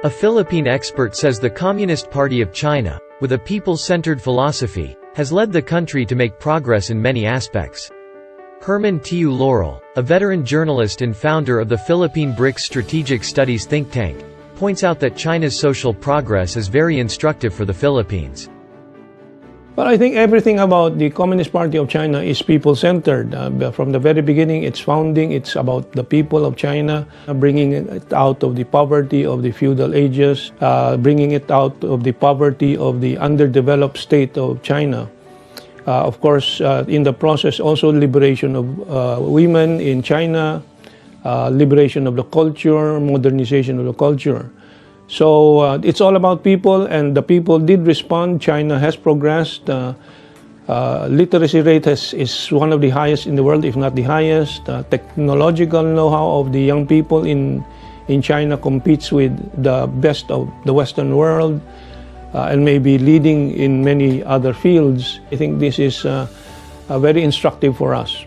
A Philippine expert says the Communist Party of China, with a people-centered philosophy, has led the country to make progress in many aspects. Herman Tiu Laurel, a veteran journalist and founder of the Philippine BRICS Strategic Studies think tank, points out that China's social progress is very instructive for the Philippines. Well, I think everything about the Communist Party of China is people-centered. From the very beginning, its founding, it's about the people of China, bringing it out of the poverty of the feudal ages, bringing it out of the poverty of the underdeveloped state of China. Of course, in the process, also liberation of women in China, liberation of the culture, modernization of the culture. So it's all about people, and the people did respond. China has progressed. Literacy rate is one of the highest in the world, if not the highest. Technological know-how of the young people in China competes with the best of the Western world, and maybe leading in many other fields. I think this is very instructive for us.